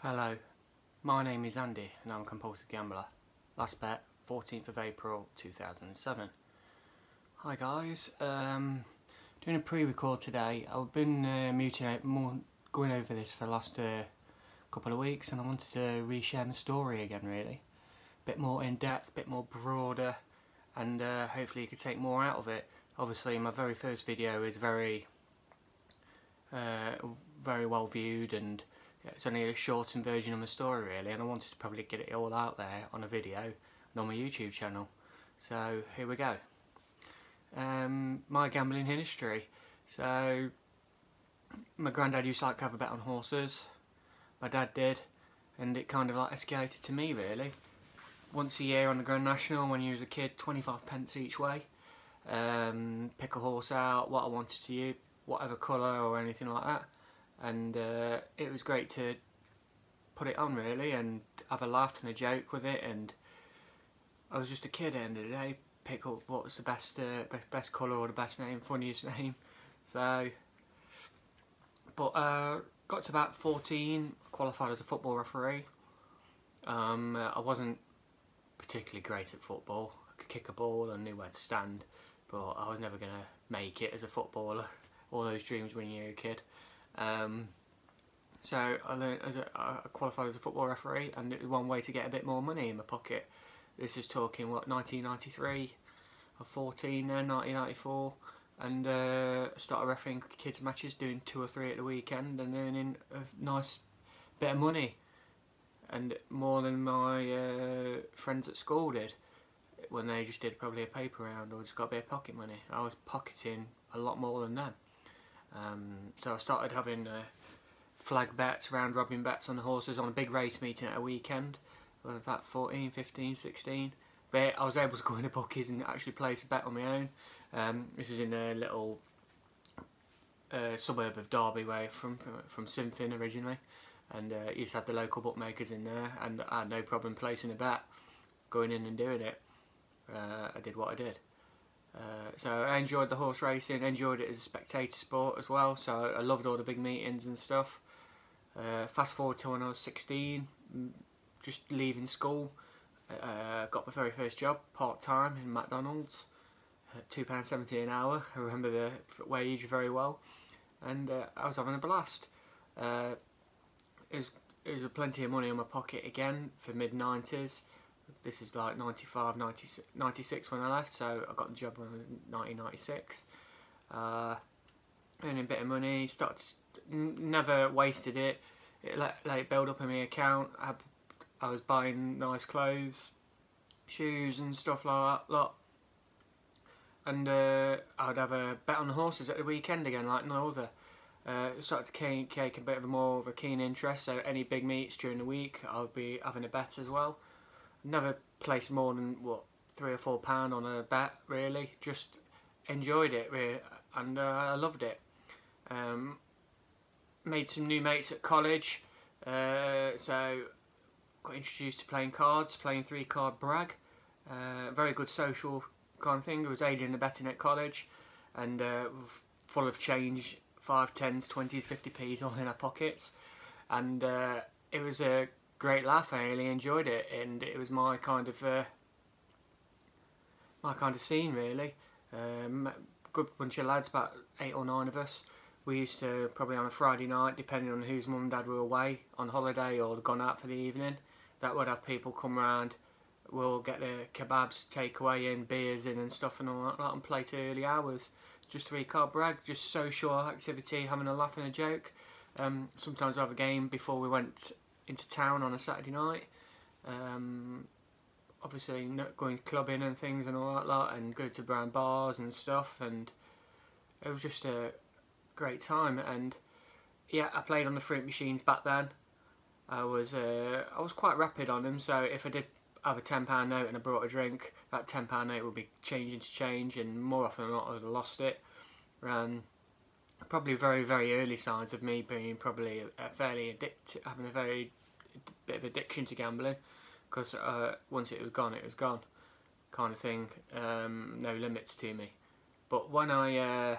Hello, my name is Andy and I'm a compulsive gambler. Last bet, 14th of April 2007. Hi guys, doing a pre-record today. I've been going over this for the last couple of weeks, and I wanted to reshare my story again really. Bit more in depth, bit more broader, and hopefully you could take more out of it. Obviously my very first video is very well viewed, and it's only a shortened version of my story really, and I wanted to probably get it all out there on a video and on my YouTube channel. So here we go. My gambling history. So my granddad used to like to have a bet on horses, my dad did, and it kind of like escalated to me really. Once a year on the Grand National when you was a kid, 25 pence each way. Pick a horse out, what I wanted to use, whatever colour or anything like that, and it was great to put it on really and have a laugh and a joke with it. And I was just a kid at the end of the day, pick up what was the best colour or the best name, funniest name. So, but got to about 14, qualified as a football referee. I wasn't particularly great at football. I could kick a ball and knew where to stand, but I was never going to make it as a footballer. All those dreams when you're a kid. So I qualified as a football referee, and it was one way to get a bit more money in my pocket. This is talking, what, 1993 or 14 then, 1994, and started refereeing kids matches, doing 2 or 3 at the weekend and earning a nice bit of money, and more than my friends at school did when they just did probably a paper round or just got a bit of pocket money. I was pocketing a lot more than them. So I started having flag bets, round robin bets on the horses on a big race meeting at a weekend. I was about 14, 15, 16. But I was able to go in the bookies and actually place a bet on my own. This is in a little suburb of Derby way from Sinfin originally. And you just had the local bookmakers in there, and I had no problem placing a bet, going in and doing it. I did what I did. So I enjoyed the horse racing, enjoyed it as a spectator sport as well, so I loved all the big meetings and stuff. Fast forward to when I was 16, just leaving school, got my very first job, part-time in McDonald's, £2.70 an hour. I remember the wage very well, and I was having a blast. It was plenty of money in my pocket again for mid-90s. This is like 95, 96 when I left, so I got the job when I was 1996. Earning a bit of money, never wasted it. It let it build up in my account. I was buying nice clothes, shoes and stuff like that. And I'd have a bet on the horses at the weekend again, like no other. Started to take a bit of more of a keen interest, so any big meets during the week I'll be having a bet as well. Never placed more than what, £3 or £4 on a bet really, just enjoyed it really, and I loved it. Made some new mates at college, so got introduced to playing cards, playing 3-card brag. Very good social kind of thing. I was aiding and abetting at college, and full of change, 5, 10s, 20s, 50p's all in our pockets, and it was a great laugh. I really enjoyed it, and it was my kind of scene really. Good bunch of lads, about 8 or 9 of us. We used to, probably on a Friday night, depending on whose mum and dad were away on holiday or gone out for the evening, that would have people come round. We'll get the kebabs, takeaway in, beers in and stuff and all that, and play to early hours. Just 3-card brag, just social activity, having a laugh and a joke. Sometimes we'd have a game before we went into town on a Saturday night. Obviously going clubbing and things and all that lot, and go to brown bars and stuff, and it was just a great time. And yeah, I played on the fruit machines back then. I was quite rapid on them, so if I did have a £10 note and I brought a drink, that £10 note would be changing to change, and more often than not I would have lost it. Probably very early signs of me being probably fairly addicted, having a very bit of addiction to gambling, because once it was gone kind of thing. No limits to me. But when I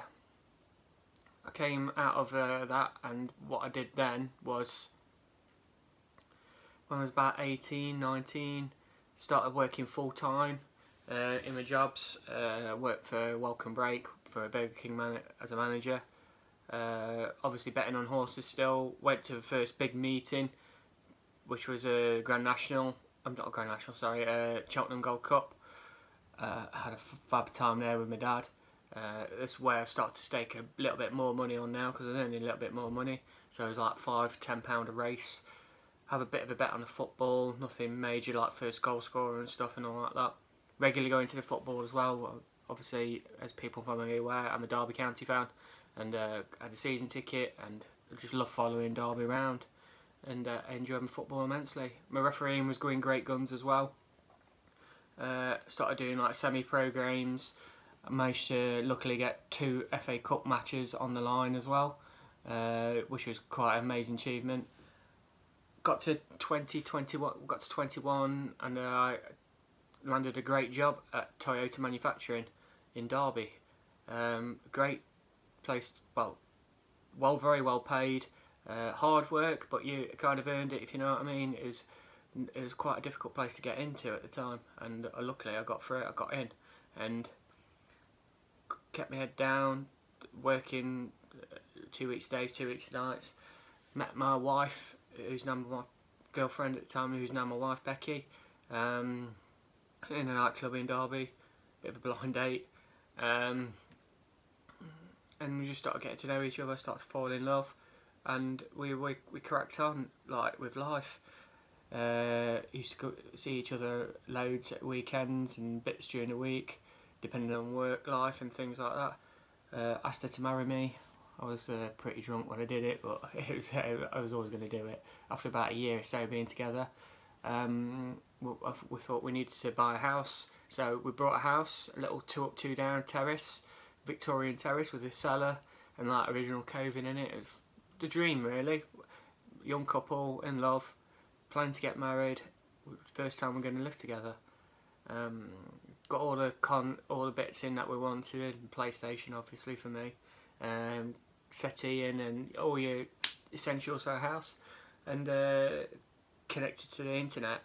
came out of that, and what I did then was when I was about 18, 19, started working full time in my jobs. Worked for Welcome Break for a Burger King as a manager. Obviously betting on horses still. Went to the first big meeting, which was a Grand National. Not a Grand National, sorry, Cheltenham Gold Cup. I had a fab time there with my dad. That's where I started to stake a little bit more money on now, because I was earning a little bit more money. So it was like £5–10 a race. Have a bit of a bet on the football, nothing major like first goal scorer and stuff and all like that. Regularly going to the football as well. Obviously, as people probably aware, I'm a Derby County fan, and had a season ticket, and I just love following Derby around, and I enjoyed my football immensely. My refereeing was going great guns as well. Started doing like semi-pro games. I managed to luckily get 2 FA Cup matches on the line as well, which was quite an amazing achievement. Got to 21, and I landed a great job at Toyota Manufacturing in Derby. Great place, very well paid, hard work, but you kind of earned it, if you know what I mean. It was quite a difficult place to get into at the time, and luckily I got through it. I got in and kept my head down, working 2 weeks days, 2 weeks nights. Met my wife, who's now my girlfriend at the time, who's now my wife, Becky, in a nightclub in Derby. Bit of a blind date, and we just started getting to know each other, started to fall in love, and we cracked on like with life. Used to go see each other loads at weekends and bits during the week, depending on work life and things like that. Asked her to marry me. I was pretty drunk when I did it, but I was always going to do it. After about a year or so being together, we thought we needed to buy a house, so we bought a house, a little 2 up 2 down terrace, Victorian terrace with a cellar and like original coving in it. It was the dream really. Young couple in love, planning to get married, first time we're going to live together. Got all the bits in that we wanted. PlayStation obviously for me, settee in, and all your essentials for a house, and connected to the internet.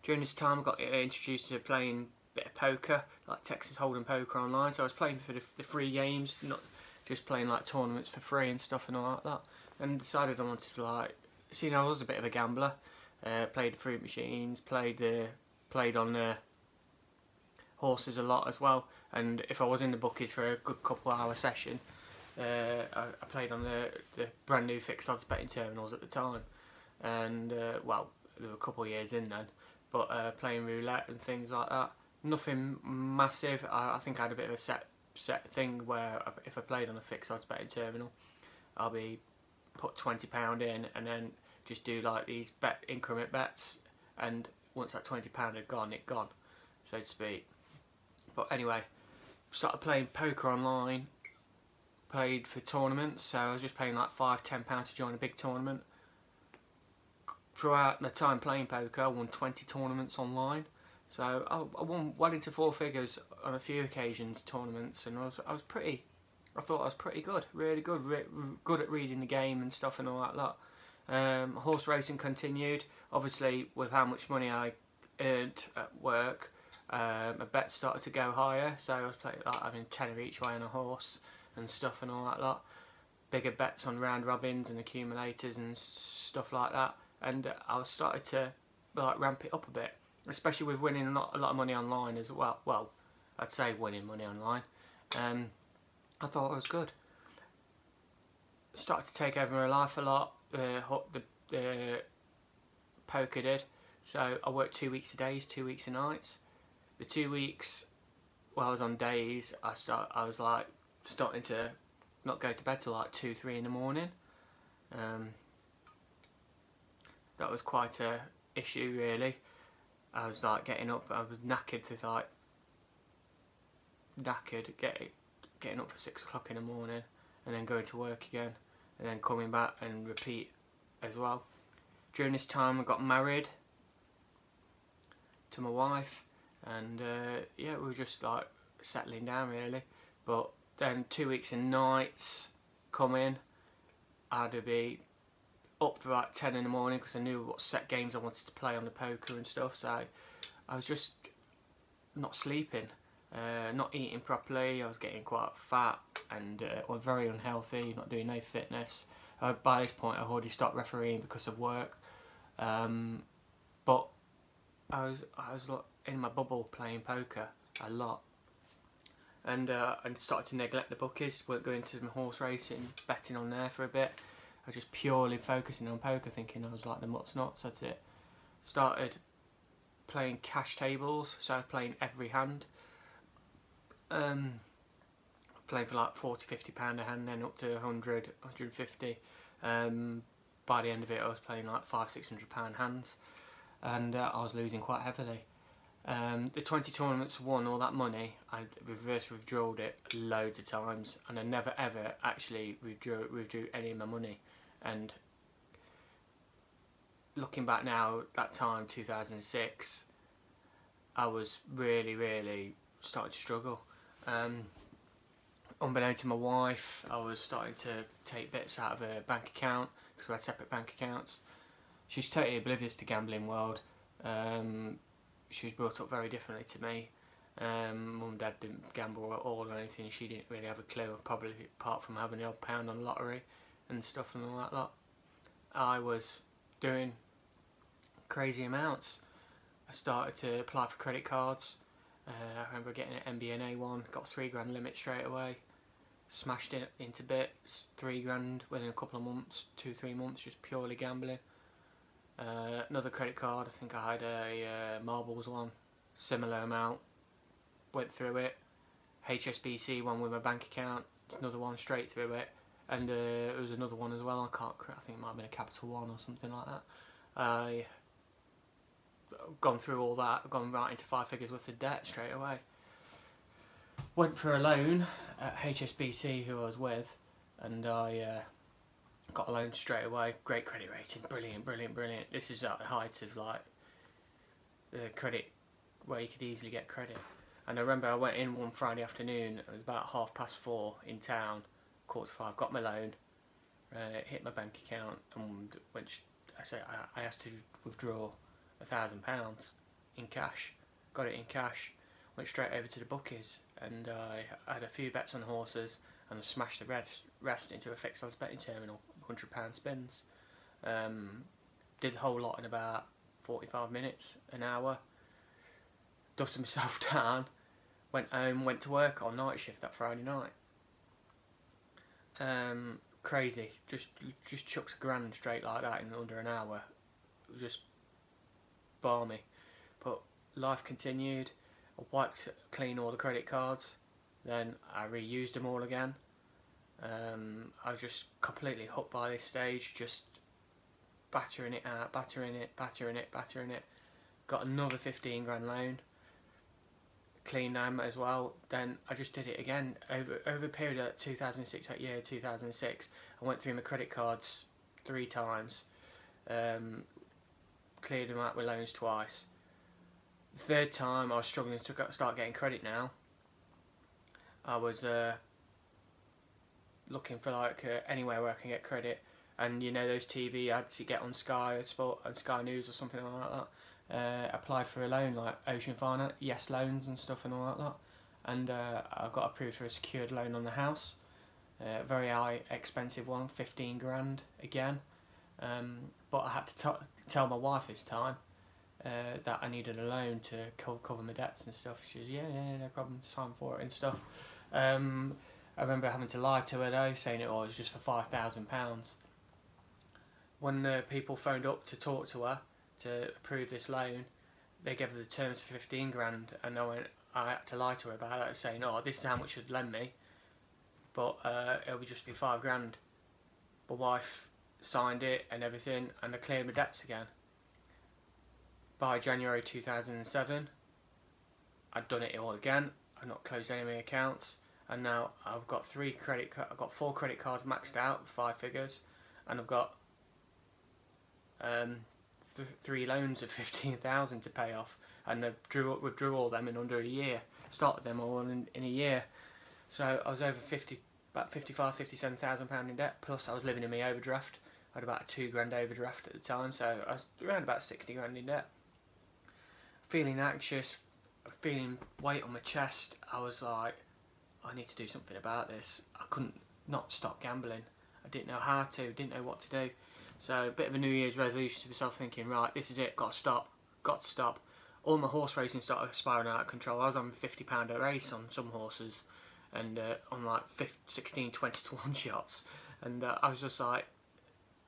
During this time I got introduced to playing a bit of poker, like Texas Hold'em poker online, so I was playing for the free games, not just playing like tournaments for free and stuff and all like that, and decided I wanted to I was a bit of a gambler. Played fruit machines, played on the horses a lot as well, and if I was in the bookies for a good couple of hour session, I played on the brand new fixed odds betting terminals at the time, and there were a couple of years in then, but playing roulette and things like that. Nothing massive. I think I had a bit of a set thing where if I played on a fixed odds betting terminal, I'll be put £20 in and then just do like these increment bets, and once that £20 had gone, it gone, so to speak. But anyway, started playing poker online, played for tournaments, so I was just paying like £5–10 to join a big tournament. Throughout the time playing poker, I won 20 tournaments online, so I won well into 4 figures on a few occasions, tournaments, and I thought I was pretty good, really good, good at reading the game and stuff and all that lot. Horse racing continued, obviously with how much money I earned at work. My bets started to go higher, so I was playing like having tenner each way on a horse and stuff and all that lot. Bigger bets on round robins and accumulators and stuff like that, and I was started to ramp it up a bit, especially with winning a lot of money online as well. Well, I'd say winning money online. I thought I was good. Started to take over my life a lot. The poker did. So I worked 2 weeks of days, 2 weeks of nights. The 2 weeks while I was on days, I was like starting to not go to bed till like 2–3 in the morning. That was quite a issue really. I was like getting up, I was knackered getting up for 6 o'clock in the morning, and then going to work again, and then coming back and repeat as well. During this time I got married to my wife, and yeah, we were just like settling down really. But then 2 weeks and nights come in, I had to be up for about 10 in the morning because I knew what set games I wanted to play on the poker and stuff. So I was just not sleeping, not eating properly. I was getting quite fat and very unhealthy, not doing no fitness. By this point, I already stopped refereeing because of work. But I was like in my bubble playing poker a lot. And I started to neglect the bookies, weren't going to horse racing, betting on there for a bit. I was just purely focusing on poker, thinking I was like the mutt's nuts, that's it. Started playing cash tables, so I was playing every hand. Playing for like £40–50 a hand, then up to 100, 150. By the end of it I was playing like £500–600 hands, and I was losing quite heavily. The 20 tournaments won all that money. I reverse withdrawed it loads of times, and I never ever actually withdrew any of my money. And looking back now, that time 2006, I was really starting to struggle. Unbeknownst to my wife, I was starting to take bits out of her bank account because we had separate bank accounts. She's totally oblivious to gambling world. She was brought up very differently to me. Mum and Dad didn't gamble at all or anything. She didn't really have a clue, probably apart from having the odd pound on the lottery and stuff and all that lot. I was doing crazy amounts. I started to apply for credit cards. I remember getting an MBNA one, got £3 limit straight away. Smashed it into bits, £3 within a couple of months, 2–3 months, just purely gambling. Another credit card, I think I had a Marbles one, similar amount, went through it. HSBC one with my bank account, another one straight through it, and there was another one as well, I think it might have been a Capital One or something like that. I gone through all that, gone right into 5 figures worth of debt straight away. Went for a loan at HSBC, who I was with, and I got a loan straight away. Great credit rating, brilliant. This is at the height of like the credit where you could easily get credit. And I remember I went in one Friday afternoon. It was about 4:30 in town, 4:45. Got my loan, hit my bank account, and I asked to withdraw £1,000 in cash. Got it in cash. Went straight over to the bookies, and I had a few bets on horses, and I smashed the rest into a fixed odds betting terminal, £100 spins. Did the whole lot in about 45 minutes, an hour. Dusted myself down, went home, went to work on night shift that Friday night. Crazy, just chucked £1,000 straight like that in under an hour. It was just balmy. But life continued. I wiped clean all the credit cards, then I reused them all again. I was just completely hooked by this stage, just battering it out, battering it. Got another £15 loan, clean them as well. Then I just did it again over a period of 2006. That year, 2006, I went through my credit cards 3 times, cleared them out with loans twice. The 3rd time I was struggling to start getting credit now. I was looking for like anywhere where I can get credit, and you know those TV ads you get on Sky Sport and Sky News or something like that. Applied for a loan like Ocean Finance, Yes Loans and stuff and all like that, and I got approved for a secured loan on the house. Very high, expensive one, £15 again. But I had to tell my wife this time that I needed a loan to cover my debts and stuff. She was, yeah, no problem, sign for it and stuff. I remember having to lie to her though, saying it was just for £5,000. When the people phoned up to talk to her to approve this loan, they gave her the terms for £15, and I had to lie to her about it, saying, oh, this is how much you'd lend me, but it'll just be £5. My wife signed it and everything, and I cleared my debts again. By January 2007, I'd done it all again. I'd not closed any of my accounts, and now I've got 4 credit cards maxed out, 5 figures, and I've got 3 loans of £15,000 to pay off, and I withdrew all them in under a year. Started them all in a year, so I was over about £57,000 in debt. Plus, I was living in my overdraft. I had about a 2 grand overdraft at the time, so I was around about 60 grand in debt. Feeling anxious, feeling weight on my chest, I was like, I need to do something about this. I couldn't not stop gambling. I didn't know how to, didn't know what to do. So a bit of a New Year's resolution to myself, thinking, right, this is it, got to stop. All my horse racing started spiraling out of control. I was on £50 a race on some horses, and on like 16, 20 to 1 shots. And I was just like,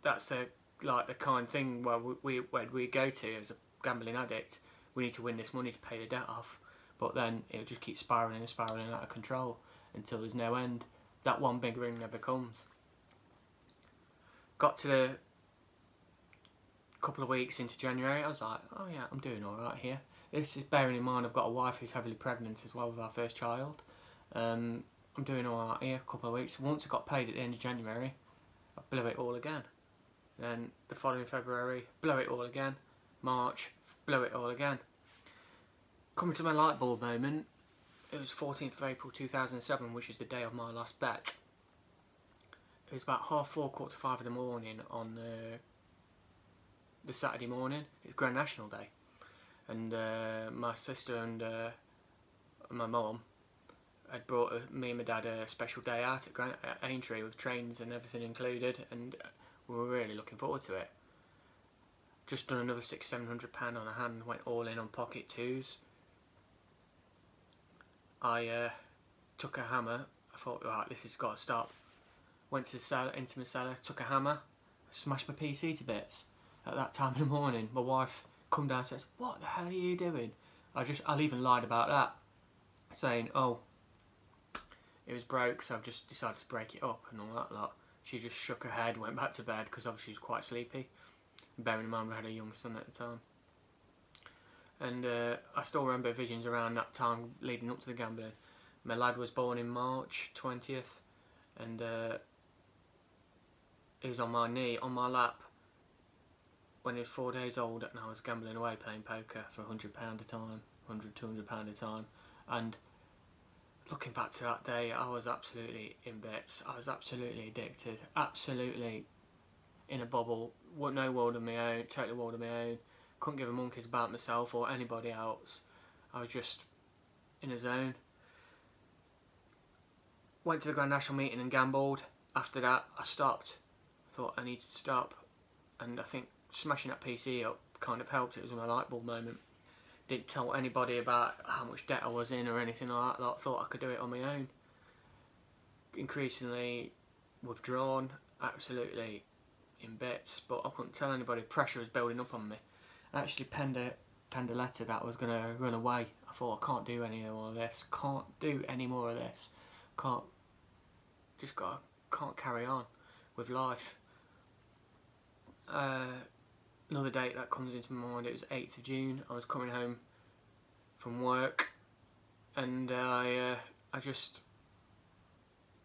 that's the kind thing where we go to as a gambling addict. We need to win this money to pay the debt off. But then it'll just keep spiralling and spiralling out of control until there's no end. That one big ring never comes. Got to the couple of weeks into January, I was like, oh yeah, I'm doing alright here. This is bearing in mind I've got a wife who's heavily pregnant as well with our first child. I'm doing alright here, a couple of weeks. Once I got paid at the end of January, I blew it all again. Then the following February, blow it all again. March, blow it all again. Coming to my light bulb moment, it was 14th of April 2007, which is the day of my last bet. It was about 4:30, 4:45 in the morning on the Saturday morning. It's Grand National Day, and my sister and my mum had brought me and my dad a special day out at Aintree with trains and everything included, and we were really looking forward to it. Just done another £600-700 on a hand, went all in on pocket twos. I took a hammer. I thought, right, this has got to stop. Went to the cellar, into my cellar, took a hammer, smashed my PC to bits. At that time in the morning, my wife come down and says, "What the hell are you doing?" I'll even lied about that, saying, "Oh, it was broke, so I've just decided to break it up and all that lot." She just shook her head, went back to bed because obviously she was quite sleepy. Bearing in mind we had a young son at the time. And I still remember visions around that time leading up to the gambling. My lad was born in March 20th, and he was on my knee, on my lap, when he was 4 days old, and I was gambling away playing poker for £100 a time, £100-200 a time. And looking back to that day, I was absolutely in bits. I was absolutely addicted, absolutely in a bubble, no world of my own, totally world of my own. Couldn't give a monkeys about myself or anybody else. I was just in a zone. Went to the Grand National meeting and gambled. After that, I stopped. Thought I need to stop, and I think smashing that PC up kind of helped. It was my light bulb moment. Didn't tell anybody about how much debt I was in or anything like that. Thought I could do it on my own. Increasingly withdrawn, absolutely in bits, but I couldn't tell anybody. Pressure was building up on me. I actually penned a letter that I was going to run away. I thought, I can't do any more of this. Can't do any more of this. Can't carry on with life. Another date that comes into my mind, it was 8th of June. I was coming home from work, and I just,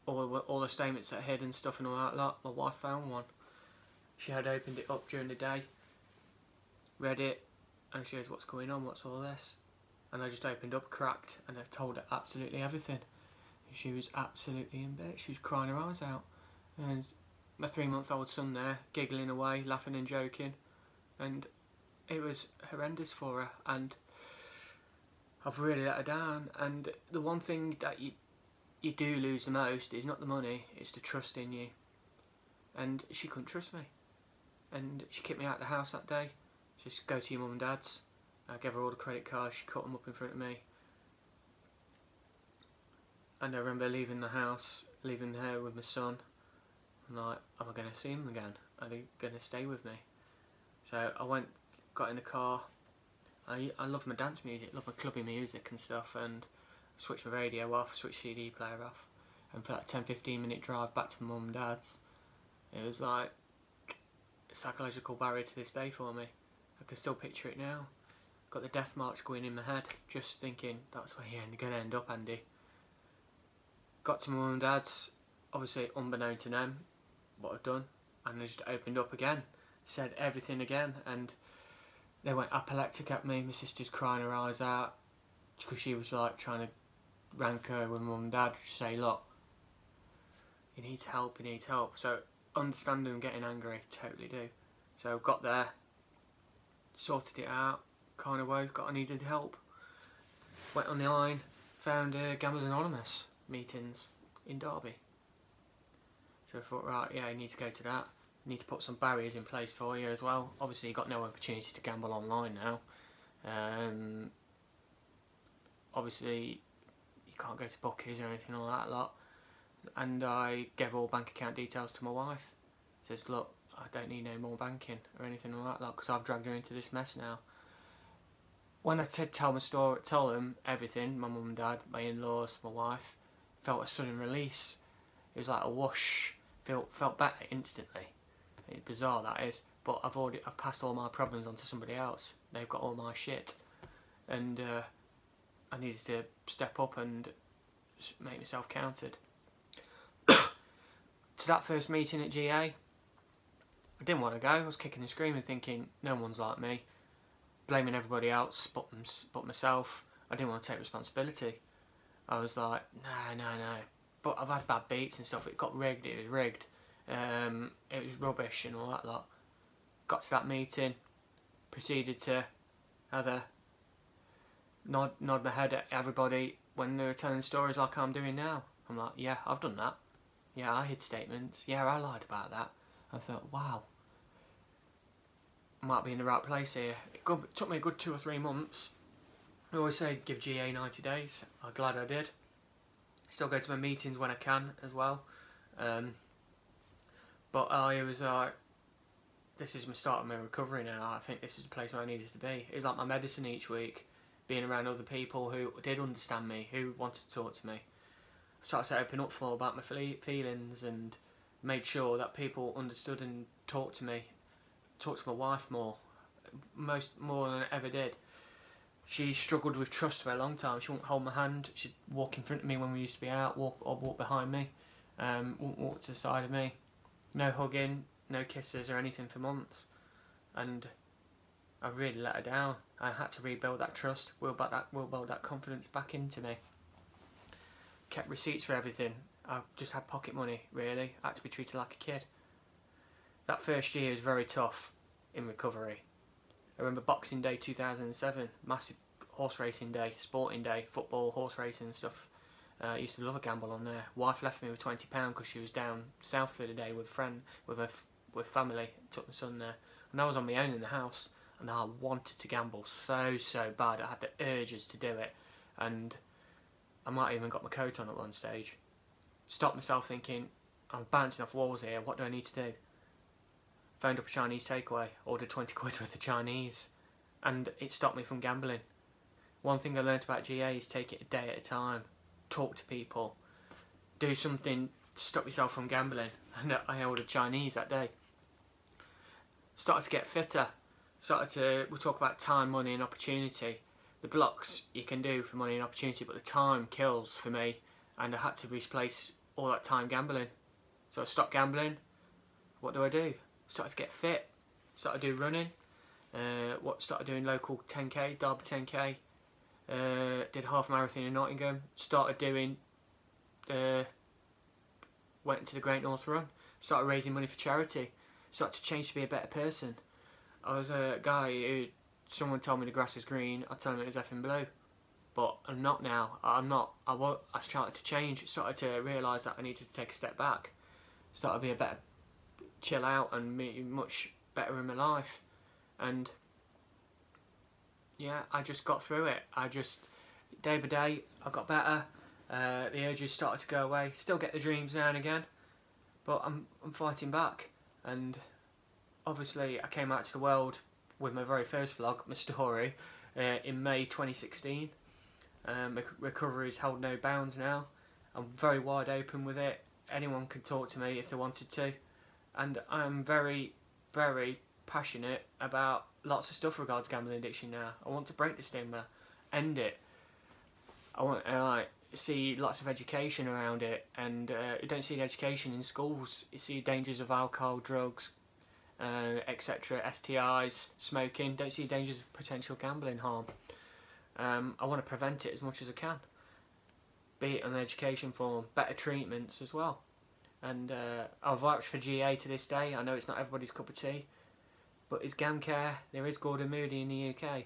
all the statements that I hid and stuff and all that lot, my wife found one. She had opened it up during the day, read it, and she goes, "What's going on? What's all this?" And I just opened up, cracked, and I told her absolutely everything. And she was absolutely in bed. She was crying her eyes out. And my 3-month-old son there, giggling away, laughing and joking. And it was horrendous for her. And I've really let her down. And the one thing that you do lose the most is not the money, it's the trust in you. And she couldn't trust me. And she kicked me out of the house that day. Just go to your mum and dad's. I gave her all the credit cards, she cut them up in front of me. And I remember leaving the house, leaving her with my son. I'm like, am I going to see him again? Are they going to stay with me? So I went, got in the car. I love my dance music, love my clubby music and stuff, and I switched my radio off, switched CD player off. And for that 10-15 minute drive back to my mum and dad's, it was like a psychological barrier to this day for me. I can still picture it now. Got the death march going in my head, just thinking that's where you're going to end up, Andy. Got to my mum and dad's, obviously unbeknown to them what I'd done, and I just opened up again, said everything again, and they went apoplectic at me. My sister's crying her eyes out because she was like trying to rank her with my mum and dad, say, look, he needs help, he needs help. So understand them getting angry, totally do. So got there, sorted it out, kind of way, I needed help. Went on the line, found Gamblers Anonymous meetings in Derby. So I thought, right, yeah, you need to go to that. You need to put some barriers in place for you as well. Obviously, you've got no opportunity to gamble online now. Obviously, you can't go to bookies or anything like that lot. And I gave all bank account details to my wife. Says, look, I don't need no more banking or anything like that because I've dragged her into this mess now. When I tell my story, tell them everything, my mum and dad, my in-laws, my wife, felt a sudden release. It was like a whoosh. Felt better instantly. It's bizarre, that is, but I've passed all my problems on to somebody else. They've got all my shit, and I needed to step up and make myself counted. To that first meeting at GA, I didn't want to go. I was kicking and screaming, thinking no one's like me, blaming everybody else but myself. I didn't want to take responsibility. I was like, no. But I've had bad beats and stuff. It got rigged. It was rigged. It was rubbish and all that lot. Got to that meeting, proceeded to either nod my head at everybody when they were telling stories like I'm doing now. I'm like, yeah, I've done that. Yeah, I hid statements. Yeah, I lied about that. I thought, wow, I might be in the right place here. It took me a good 2 or 3 months. I always say give GA 90 days. I'm glad I did. Still go to my meetings when I can as well. But I was like, this is my start of my recovery now. I think this is the place where I needed to be. It was like my medicine each week, being around other people who did understand me, who wanted to talk to me. I started to open up more about my feelings and made sure that people understood and talked to me. Talked to my wife more than I ever did. She struggled with trust for a long time. She wouldn't hold my hand. She'd walk in front of me when we used to be out, walk behind me, wouldn't walk to the side of me. No hugging, no kisses or anything for months. And I really let her down. I had to rebuild that trust, build that confidence back into me. Kept receipts for everything. I just had pocket money, really. I had to be treated like a kid. That first year was very tough in recovery. I remember Boxing Day 2007, massive horse racing day, sporting day, football, horse racing and stuff. I used to love a gamble on there. Wife left me with £20 because she was down south for the day with family. Took my son there, and I was on my own in the house. And I wanted to gamble so bad. I had the urges to do it, and I might have even got my coat on at one stage. Stopped myself thinking, I'm bouncing off walls here. What do I need to do? Phoned up a Chinese takeaway, ordered 20 quid worth of Chinese, and it stopped me from gambling. One thing I learnt about GA is take it a day at a time. Talk to people. Do something to stop yourself from gambling. And I ordered Chinese that day. Started to get fitter. We talk about time, money and opportunity. The blocks you can do for money and opportunity, but the time kills for me, and I had to replace all that time gambling. So I stopped gambling. What do? Started to get fit. Started to do running. Started doing local 10k, Derby 10k. Did half marathon in Nottingham. Started doing went into the Great North Run. Started raising money for charity. Started to change to be a better person. I was a guy who, someone told me the grass was green, I told him it was effing blue. But I'm not now. I started to change. Started to realise that I needed to take a step back. Started to be a better, chill out and be much better in my life. And yeah, I just got through it. Day by day, I got better. The urges started to go away. Still get the dreams now and again, but I'm fighting back. And obviously, I came out to the world with my very first vlog, my story, in May 2016. My recovery's held no bounds now. I'm very wide open with it. Anyone can talk to me if they wanted to, and I'm very, very passionate about lots of stuff regards gambling addiction now. I want to break the stigma, end it. I want to see lots of education around it, and you don't see the education in schools. You see dangers of alcohol, drugs, etc., STIs, smoking. Don't see dangers of potential gambling harm. I want to prevent it as much as I can. Be it an education form, better treatments as well. and I've vouched for GA to this day. I know it's not everybody's cup of tea, but it's Gamcare. There is Gordon Moody in the UK.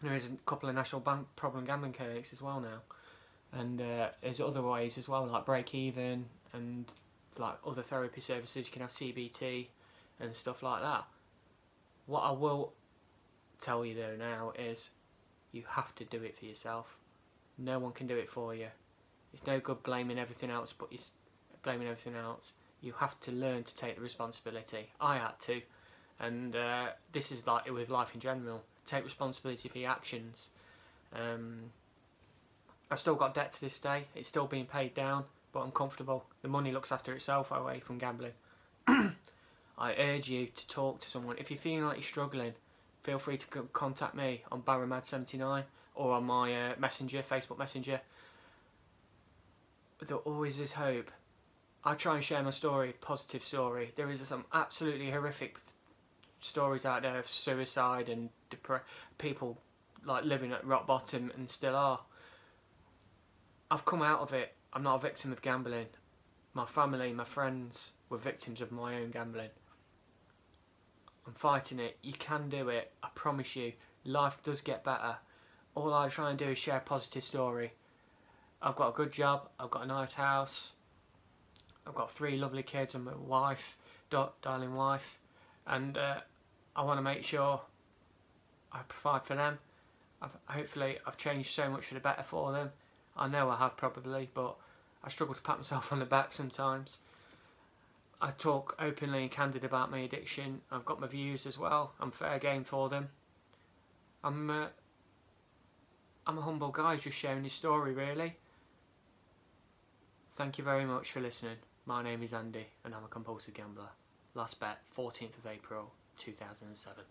There is a couple of national bank problem gambling clinics as well now, and there's other ways as well, like Break Even and like other therapy services. You can have CBT and stuff like that. What I will tell you though now is you have to do it for yourself. No one can do it for you. It's no good blaming everything else, but you're blaming everything else. You have to learn to take the responsibility. I had to, and this is like with life in general. Take responsibility for your actions. I've still got debt to this day. It's still being paid down, but I'm comfortable. The money looks after itself away from gambling. I urge you to talk to someone. If you're feeling like you're struggling, feel free to contact me on Barramad79 or on my messenger, Facebook Messenger. There always is hope. I try and share my story, positive story. There is some absolutely horrific stories out there of suicide and people like living at rock bottom and still are. I've come out of it. I'm not a victim of gambling. My family, my friends were victims of my own gambling. I'm fighting it. You can do it. I promise you. Life does get better. All I try and do is share a positive story. I've got a good job. I've got a nice house. I've got 3 lovely kids and my wife, darling wife. And I want to make sure I provide for them. Hopefully I've changed so much for the better for them. I know I have probably, but I struggle to pat myself on the back sometimes. I talk openly and candid about my addiction. I've got my views as well. I'm fair game for them. I'm a humble guy just sharing his story really. Thank you very much for listening. My name is Andy and I'm a compulsive gambler. Last bet, 14th of April 2007.